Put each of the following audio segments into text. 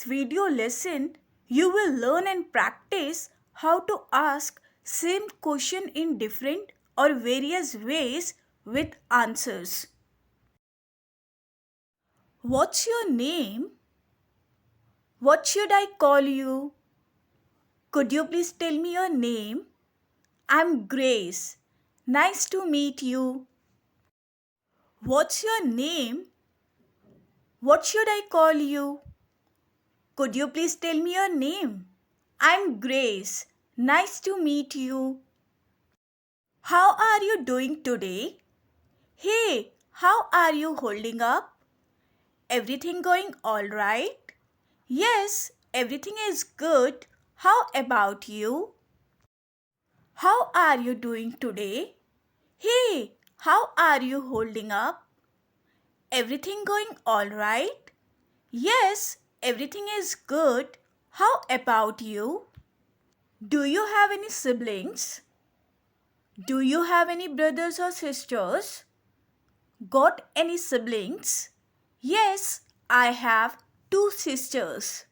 video lesson, you will learn and practice how to ask same question in different or various ways with answers. What's your name? What should I call you? Could you please tell me your name? I'm Grace. Nice to meet you. What's your name? What should I call you? Could you please tell me your name? I'm Grace. Nice to meet you. How are you doing today? Hey, how are you holding up? Everything going all right? Yes, everything is good. How about you? How are you doing today? Hey, how are you holding up? Everything going all right? Yes, everything is good. How about you? Do you have any siblings? Do you have any brothers or sisters? Got any siblings? Yes, I have two sisters.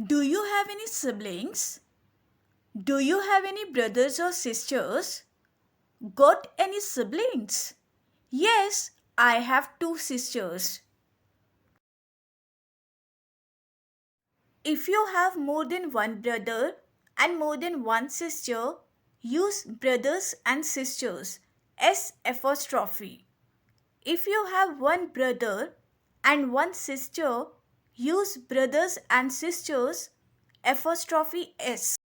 Do you have any siblings? Do you have any brothers or sisters? Got any siblings? Yes, I have two sisters. If you have more than one brother and more than one sister, use brothers and sisters S apostrophe. If you have one brother and one sister, use brothers and sisters apostrophe S.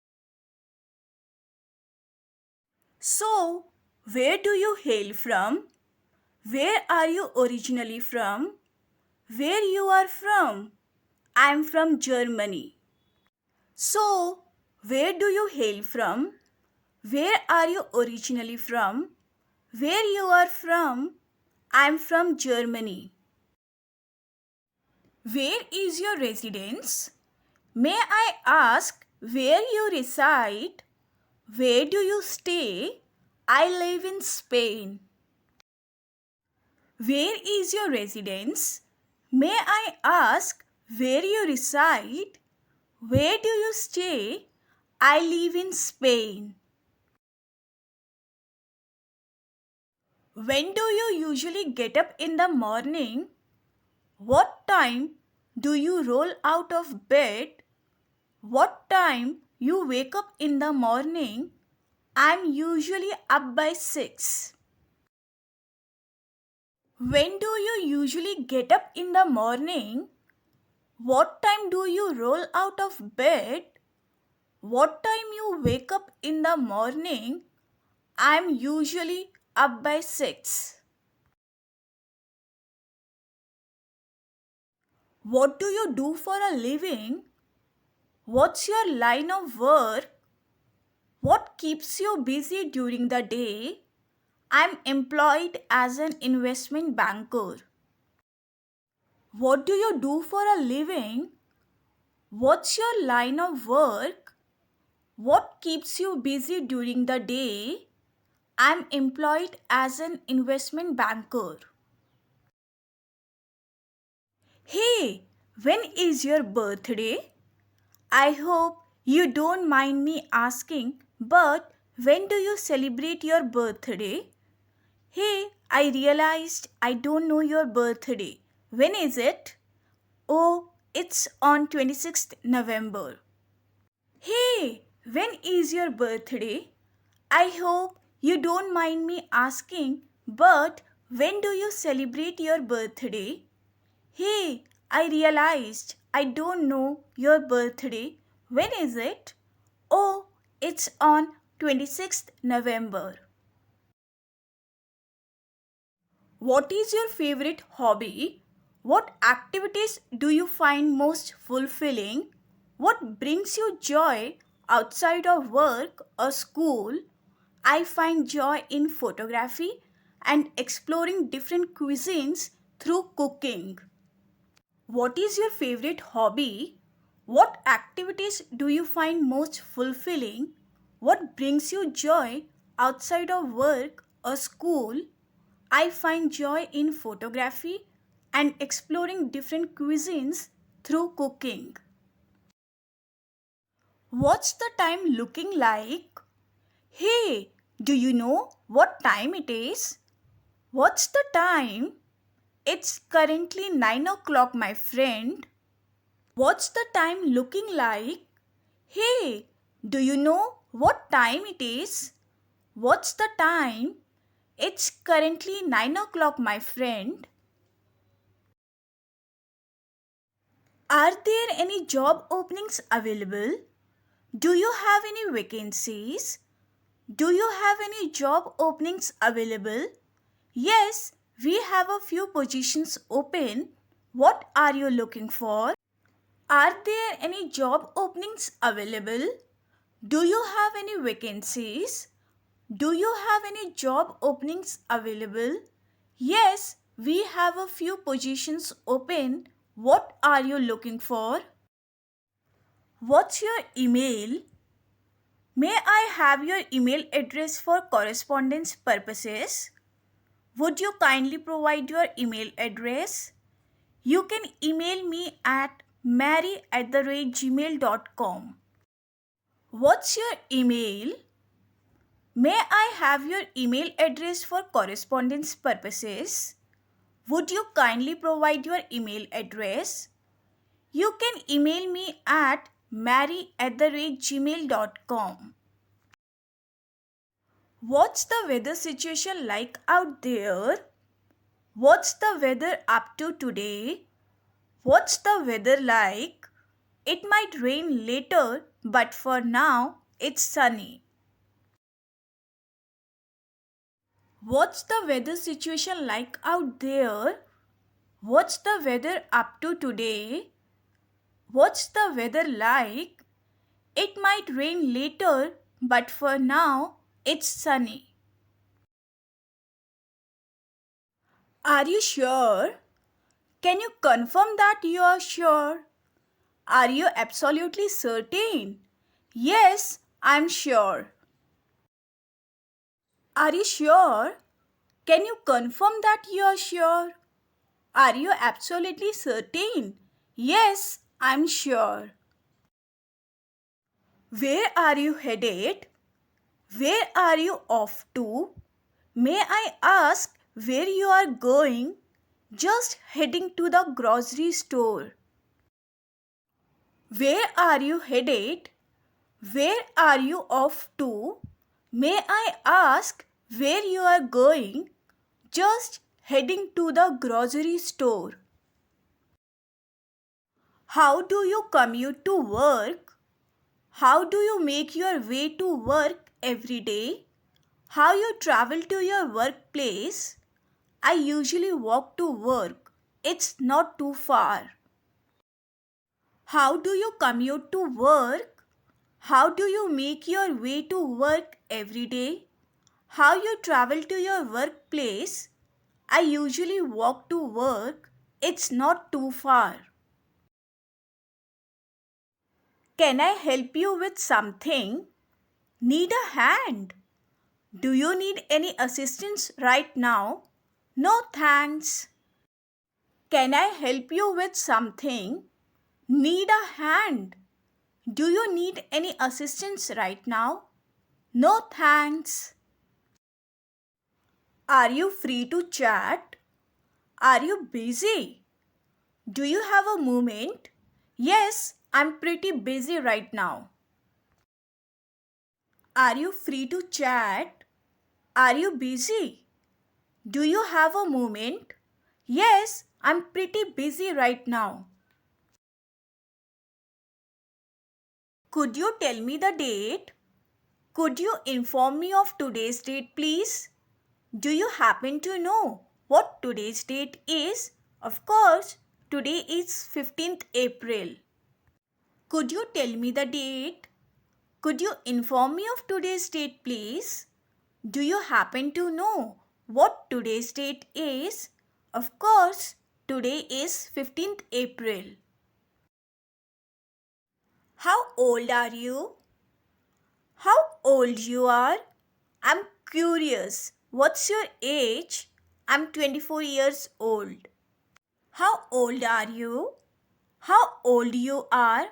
So, where do you hail from? Where are you originally from? Where you are from? I am from Germany. So, where do you hail from? Where are you originally from? Where you are from? I am from Germany. Where is your residence? May I ask where you reside? Where do you stay? I live in Spain. Where is your residence? May I ask where you reside? Where do you stay? I live in Spain. When do you usually get up in the morning? What time do you roll out of bed? What time you wake up in the morning? I'm usually up by 6. When do you usually get up in the morning? What time do you roll out of bed? What time you wake up in the morning? I'm usually up by 6. What do you do for a living? What's your line of work? What keeps you busy during the day? I'm employed as an investment banker. What do you do for a living? What's your line of work? What keeps you busy during the day? I'm employed as an investment banker. Hey, when is your birthday? I hope you don't mind me asking, but when do you celebrate your birthday? Hey, I realized I don't know your birthday. When is it? Oh, it's on 26th November. Hey, when is your birthday? I hope you don't mind me asking, but when do you celebrate your birthday? Hey, I realized I don't know your birthday. When is it? Oh, it's on 26th November. What is your favorite hobby? What activities do you find most fulfilling? What brings you joy outside of work or school? I find joy in photography and exploring different cuisines through cooking. What is your favorite hobby? What activities do you find most fulfilling? What brings you joy outside of work or school? I find joy in photography and exploring different cuisines through cooking. What's the time looking like? Hey, do you know what time it is? What's the time? It's currently 9 o'clock, my friend. What's the time looking like? Hey, do you know what time it is? What's the time? It's currently 9 o'clock, my friend. Are there any job openings available? Do you have any vacancies? Do you have any job openings available? Yes, we have a few positions open. What are you looking for? Are there any job openings available? Do you have any vacancies? Do you have any job openings available? Yes, we have a few positions open. What are you looking for? What's your email? May I have your email address for correspondence purposes? Would you kindly provide your email address? You can email me at mary@gmail.com. What's your email? May I have your email address for correspondence purposes? Would you kindly provide your email address? You can email me at mary@gmail.com. What's the weather situation like out there? What's the weather up to today? What's the weather like? It might rain later, but for now, it's sunny. What's the weather situation like out there? What's the weather up to today? What's the weather like? It might rain later, but for now, it's sunny. Are you sure? Can you confirm that you are sure? Are you absolutely certain? Yes, I'm sure. Are you sure? Can you confirm that you are sure? Are you absolutely certain? Yes, I'm sure. Where are you headed? Where are you off to? May I ask where you are going? Just heading to the grocery store. Where are you headed? Where are you off to? May I ask where you are going? Just heading to the grocery store. How do you commute to work? How do you make your way to work every day? How you travel to your workplace? I usually walk to work. It's not too far. How do you commute to work? How do you make your way to work every day? How you travel to your workplace? I usually walk to work. It's not too far. Can I help you with something? Need a hand? Do you need any assistance right now? No thanks. Can I help you with something? Need a hand? Do you need any assistance right now? No thanks. Are you free to chat? Are you busy? Do you have a moment? Yes, I'm pretty busy right now. Are you free to chat? Are you busy? Do you have a moment? Yes, I'm pretty busy right now. Could you tell me the date? Could you inform me of today's date, please? Do you happen to know what today's date is? Of course, today is 15th April. Could you tell me the date? Could you inform me of today's date, please? Do you happen to know what today's date is? Of course, today is 15th April. How old are you? How old you are? I'm curious. What's your age? I'm 24 years old. How old are you? How old you are?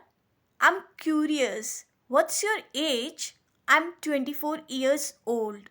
I'm curious. What's your age? I'm 24 years old.